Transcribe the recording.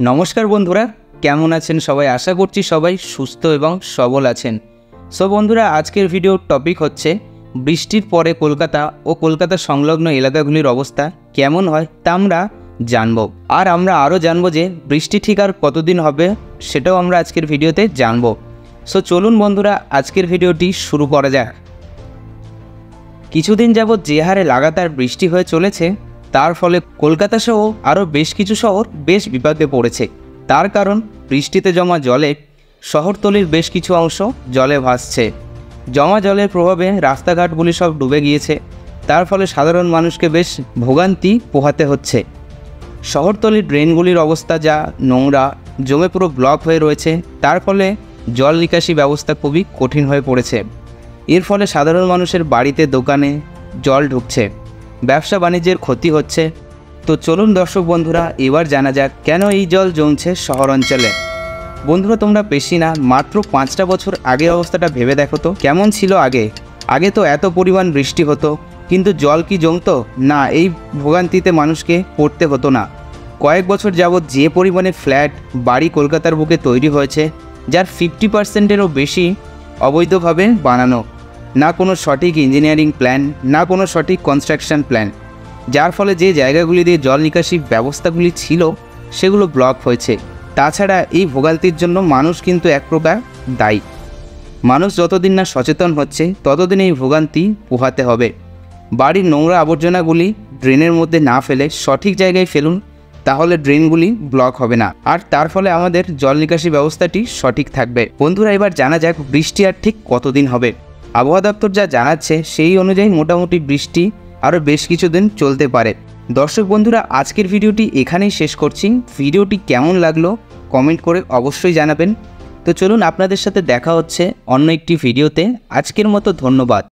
নমস্কার বন্ধুরা, কেমন আছেন সবাই? আশা করছি সবাই সুস্থ এবং সবল আছেন। সো বন্ধুরা, আজকের ভিডিওর টপিক হচ্ছে বৃষ্টির পরে কলকাতা ও কলকাতা সংলগ্ন এলাকাগুলির অবস্থা কেমন হয় তা আমরা জানব। আর আমরা আরও জানব যে বৃষ্টি ঠিক আর কতদিন হবে সেটাও আমরা আজকের ভিডিওতে জানব। সো চলুন বন্ধুরা, আজকের ভিডিওটি শুরু করা যাক। কিছুদিন যাবৎ যে হারে লাগাতার বৃষ্টি হয়ে চলেছে তার ফলে কলকাতা সহ আরও বেশ কিছু শহর বেশ বিপাকে পড়েছে। তার কারণ বৃষ্টিতে জমা জলে শহরতলির বেশ কিছু অংশ জলে ভাসছে। জমা জলের প্রভাবে রাস্তাঘাটগুলি সব ডুবে গিয়েছে। তার ফলে সাধারণ মানুষকে বেশ ভোগান্তি পোহাতে হচ্ছে। শহরতলির ড্রেনগুলির অবস্থা যা নোংরা, জমে পুরো ব্লক হয়ে রয়েছে। তার ফলে জল নিকাশি ব্যবস্থা খুবই কঠিন হয়ে পড়েছে। এর ফলে সাধারণ মানুষের বাড়িতে, দোকানে জল ঢুকছে, ব্যবসা বাণিজ্যের ক্ষতি হচ্ছে। তো চলুন দর্শক বন্ধুরা, এবার জানা যাক কেন এই জল জমছে শহর অঞ্চলে। বন্ধুরা, তোমরা বেশি না, মাত্র 5টা বছর আগের অবস্থাটা ভেবে দেখো তো কেমন ছিল আগে। আগে তো এত পরিমাণ বৃষ্টি হতো, কিন্তু জল কি জমতো না? এই ভোগান্তিতে মানুষকে পড়তে হতো না। কয়েক বছর যাবৎ যে পরিমাণে ফ্ল্যাট বাড়ি কলকাতার বুকে তৈরি হয়েছে, যার 50%-এরও বেশি অবৈধভাবে বানানো, না কোনো সঠিক ইঞ্জিনিয়ারিং প্ল্যান, না কোনো সঠিক কনস্ট্রাকশন প্ল্যান, যার ফলে যে জায়গাগুলি দিয়ে জল নিকাশি ব্যবস্থাগুলি ছিল সেগুলো ব্লক হয়েছে। তাছাড়া এই ভোগান্তির জন্য মানুষ কিন্তু এক প্রকার দায়ী। মানুষ যতদিন না সচেতন হচ্ছে ততদিন এই ভোগান্তি পোহাতে হবে। বাড়ির নোংরা আবর্জনাগুলি ড্রেনের মধ্যে না ফেলে সঠিক জায়গায় ফেলুন, তাহলে ড্রেনগুলি ব্লক হবে না, আর তার ফলে আমাদের জল নিকাশি ব্যবস্থাটি সঠিক থাকবে। বন্ধুরা, এবার জানা যাক বৃষ্টি আর ঠিক কতদিন হবে। আবহাওয়া দপ্তর যা জানাচ্ছে সেই অনুযায়ী মোটামুটি বৃষ্টি আরও বেশ কিছুদিন চলতে পারে। দর্শক বন্ধুরা, আজকের ভিডিওটি এখানেই শেষ করছি। ভিডিওটি কেমন লাগলো কমেন্ট করে অবশ্যই জানাবেন। তো চলুন, আপনাদের সাথে দেখা হচ্ছে অন্য একটি ভিডিওতে। আজকের মতো ধন্যবাদ।